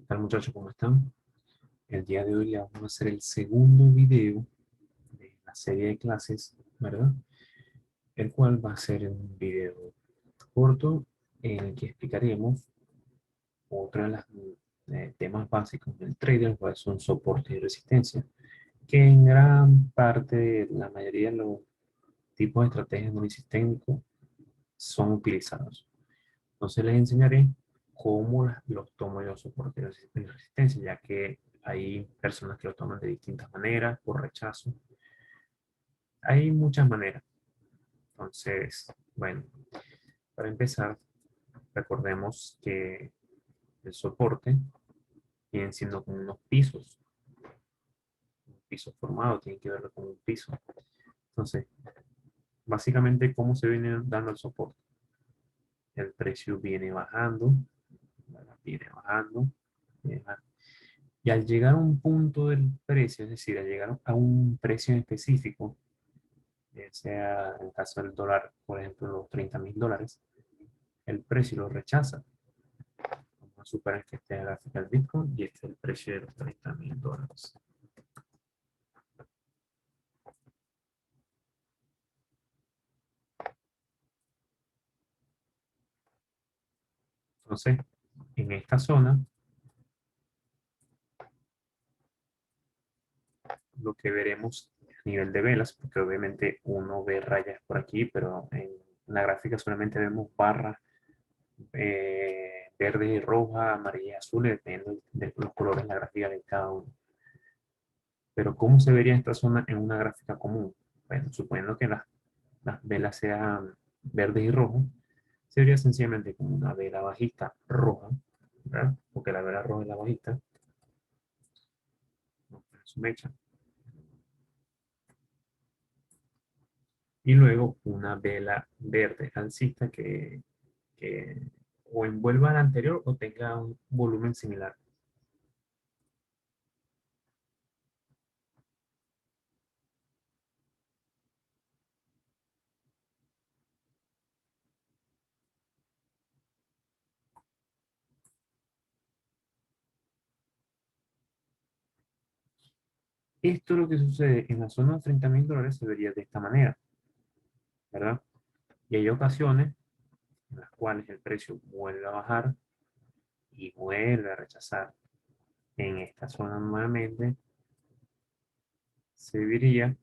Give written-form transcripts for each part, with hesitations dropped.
tal muchachos? ¿Cómo están? El día de hoy le vamos a hacer el segundo video de la serie de clases, ¿verdad? El cual va a ser un video corto en el que explicaremos otro de los temas básicos del trader, cuáles son soporte y resistencia, que en gran parte, la mayoría de los tipos de estrategias de análisis técnico son utilizados. Entonces les enseñaré cómo los tomo yo soporte y resistencia, ya que hay personas que lo toman de distintas maneras, por rechazo. Hay muchas maneras. Entonces, bueno, para empezar, recordemos que el soporte viene siendo como unos pisos. Un piso formado tiene que verlo como un piso. Entonces, básicamente, ¿cómo se viene dando el soporte? El precio viene bajando, viene bajando, viene bajando. Y al llegar a un punto del precio, es decir, al llegar a un precio en específico, sea en el caso del dólar, por ejemplo, los $30,000, el precio lo rechaza. Vamos a suponer que esta es la gráfica del Bitcoin y este es el precio de los $30,000. Entonces, en esta zona, lo que veremos a nivel de velas, porque obviamente uno ve rayas por aquí, pero en la gráfica solamente vemos barras verde y roja, amarilla y azul, dependiendo de los colores en la gráfica de cada uno. Pero ¿cómo se vería esta zona en una gráfica común? Bueno, suponiendo que las velas sean verdes y rojos, se vería sencillamente como una vela bajista roja, ¿verdad? Porque la vela roja es la bajista, su mecha. Y luego una vela verde alcista que o envuelva al anterior o tenga un volumen similar. Esto es lo que sucede en la zona de $30,000, se vería de esta manera, ¿verdad? Y hay ocasiones en las cuales el precio vuelve a bajar y vuelve a rechazar. En esta zona nuevamente se vería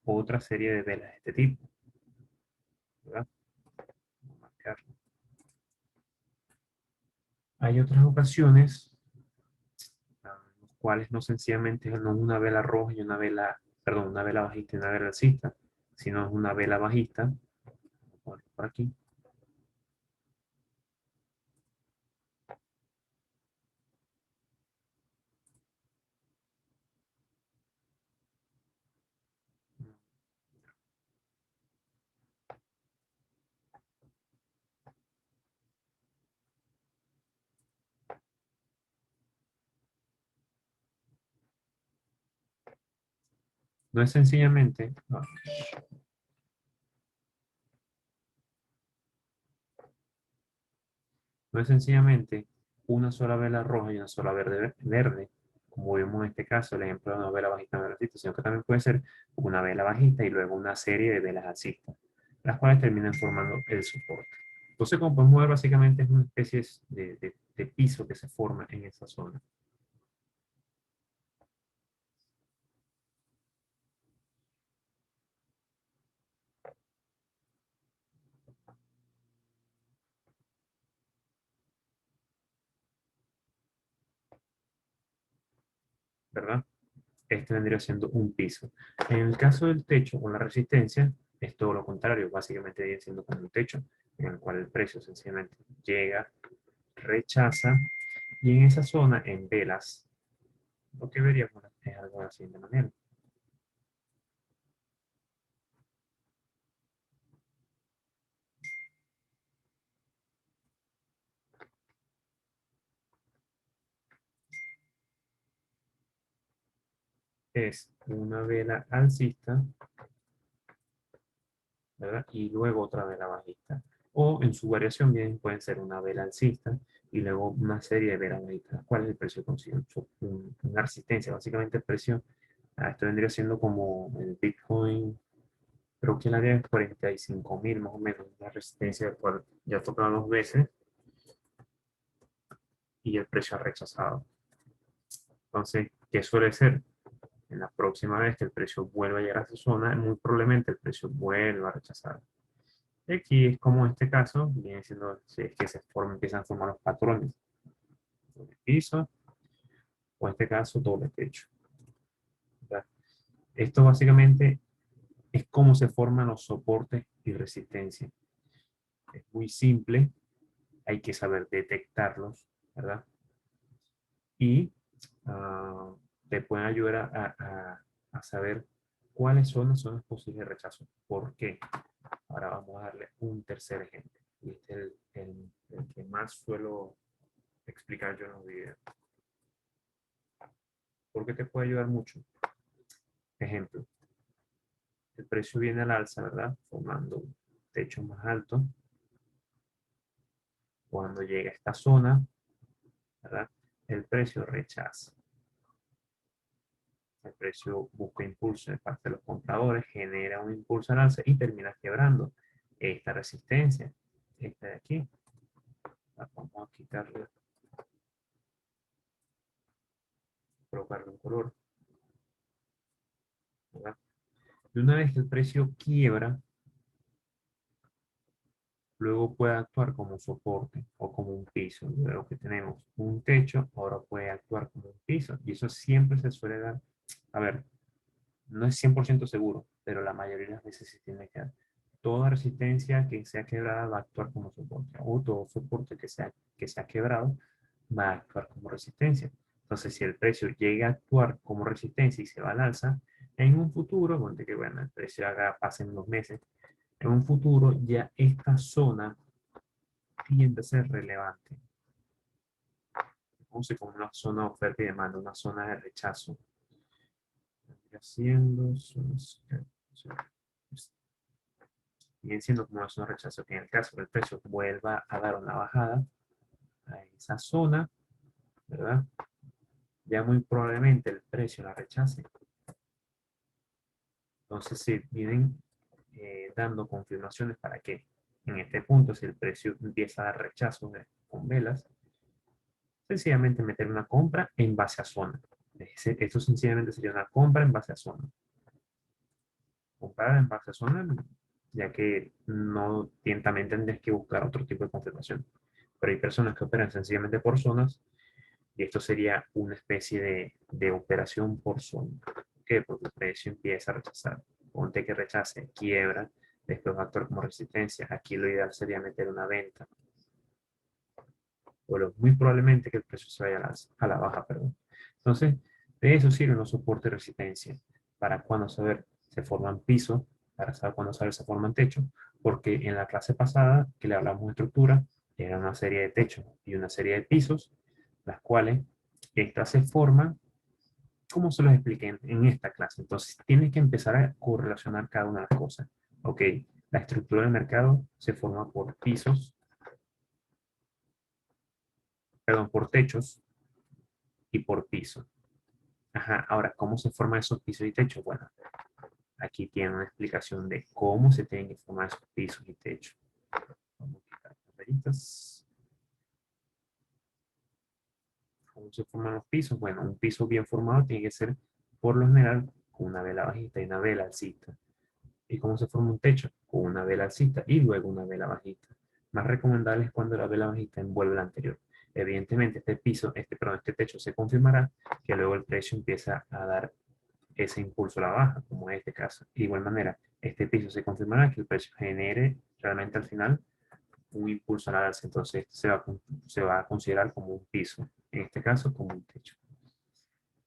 otra serie de velas de este tipo, ¿verdad? Vamos a marcarlo. Hay otras ocasiones en las cuales no sencillamente no es una vela roja y una vela, perdón, una vela bajista y una vela alcista, sino es una vela bajista, por aquí. No es sencillamente, no es sencillamente una sola vela roja y una sola verde, como vimos en este caso, el ejemplo de una vela bajista y una vela alcista, sino que también puede ser una vela bajista y luego una serie de velas alcistas, las cuales terminan formando el soporte. Entonces, como podemos ver, básicamente es una especie de piso que se forma en esa zona, ¿verdad? Este vendría siendo un piso. En el caso del techo con la resistencia, es todo lo contrario, básicamente viene siendo como un techo, en el cual el precio sencillamente llega, rechaza, y en esa zona, en velas, lo que veríamos es algo de la siguiente manera. Es una vela alcista, ¿verdad? Y luego otra vela bajista. O en su variación bien pueden ser una vela alcista y luego una serie de velas bajitas. ¿Cuál es el precio consigue? Una resistencia. Básicamente el precio, esto vendría siendo como el Bitcoin, creo que el área de 45.000 más o menos, la resistencia del cual ya ha tocado 2 veces y el precio ha rechazado. Entonces, ¿qué suele ser? En la próxima vez que el precio vuelva a llegar a esa zona, muy probablemente el precio vuelva a rechazar. Y aquí es como en este caso, viene siendo si es que empiezan a formar los patrones. Doble piso, o en este caso doble techo. ¿Verdad? Esto básicamente es cómo se forman los soportes y resistencia. Es muy simple, hay que saber detectarlos, ¿verdad? Y te pueden ayudar a saber cuáles son las zonas posibles de rechazo. ¿Por qué? Ahora vamos a darle un tercer ejemplo. Y este es el que más suelo explicar yo en los videos. Porque te puede ayudar mucho. Ejemplo, el precio viene al alza, ¿verdad? Formando un techo más alto. Cuando llega a esta zona, ¿verdad? El precio rechaza. El precio busca impulso de parte de los compradores, genera un impulso al alza y termina quebrando esta resistencia. Esta de aquí. Vamos a quitarle, colocarle un color. ¿Verdad? Y una vez que el precio quiebra, luego puede actuar como soporte o como un piso. De lo que tenemos un techo, ahora puede actuar como un piso. Y eso siempre se suele dar. A ver, no es 100% seguro, pero la mayoría de las veces se tiene que dar. Toda resistencia que sea quebrada va a actuar como soporte, o todo soporte que sea quebrado va a actuar como resistencia. Entonces, si el precio llega a actuar como resistencia y se va al alza, en un futuro, donde que bueno, el precio pasen unos meses, en un futuro ya esta zona tiende a ser relevante. Como una zona de oferta y demanda, una zona de rechazo. Haciendo bien siendo como una zona de rechazo, que en el caso del precio vuelva a dar una bajada a esa zona, ¿verdad? Ya muy probablemente el precio la rechace. Entonces se vienen dando confirmaciones para que en este punto, si el precio empieza a dar rechazo con velas, sencillamente meter una compra en base a zona. Esto sencillamente sería una compra en base a zona. Comprar en base a zona, ya que no también tendrías que buscar otro tipo de confirmación. Pero hay personas que operan sencillamente por zonas y esto sería una especie de operación por zona. ¿Por qué? Porque el precio empieza a rechazar. Ponte que rechace, quiebra, después va a actuar como resistencia. Aquí lo ideal sería meter una venta. O muy probablemente que el precio se vaya a la baja, perdón. Entonces, de eso sirven los soportes de resistencia. Para cuando saber se forman pisos, para saber cuándo saber se forman techos, porque en la clase pasada que le hablamos de estructura, era una serie de techos y una serie de pisos, las cuales estas se forman como se los expliqué en esta clase. Entonces, tienes que empezar a correlacionar cada una de las cosas. Ok, la estructura del mercado se forma por pisos, perdón, por techos y por piso. Ajá, ahora, ¿cómo se forman esos pisos y techos? Bueno, aquí tiene una explicación de cómo se tienen que formar esos pisos y techos. Vamos a quitar las rayitas. ¿Cómo se forman los pisos? Bueno, un piso bien formado tiene que ser, por lo general, con una vela bajita y una vela alcista. ¿Y cómo se forma un techo? Con una vela alcista y luego una vela bajita. Más recomendable es cuando la vela bajita envuelve la anterior. Evidentemente, este techo se confirmará que luego el precio empieza a dar ese impulso a la baja, como en este caso. De igual manera, este piso se confirmará que el precio genere realmente al final un impulso a la alza. Entonces, se va a considerar como un piso, en este caso como un techo.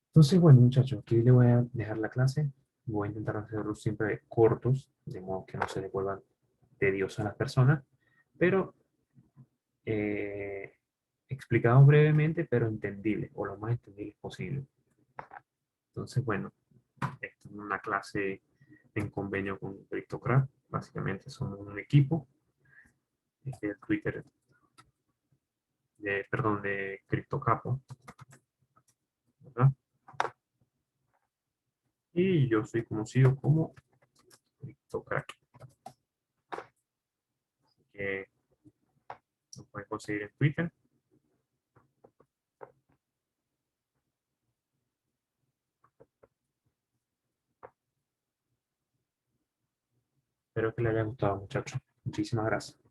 Entonces, bueno, muchachos, aquí le voy a dejar la clase. Voy a intentar hacerlos siempre cortos, de modo que no se le vuelvan tediosos a las personas, pero eh, explicados brevemente, pero entendibles, o lo más entendibles posible. Entonces, bueno, esta es una clase en convenio con Aristocrat. Básicamente somos un equipo. Este es el Twitter perdón, de CryptoCapo, ¿verdad? Y yo soy conocido como CryptoCrack. Así que lo pueden conseguir en Twitter. Espero que les haya gustado, muchachos. Muchísimas gracias.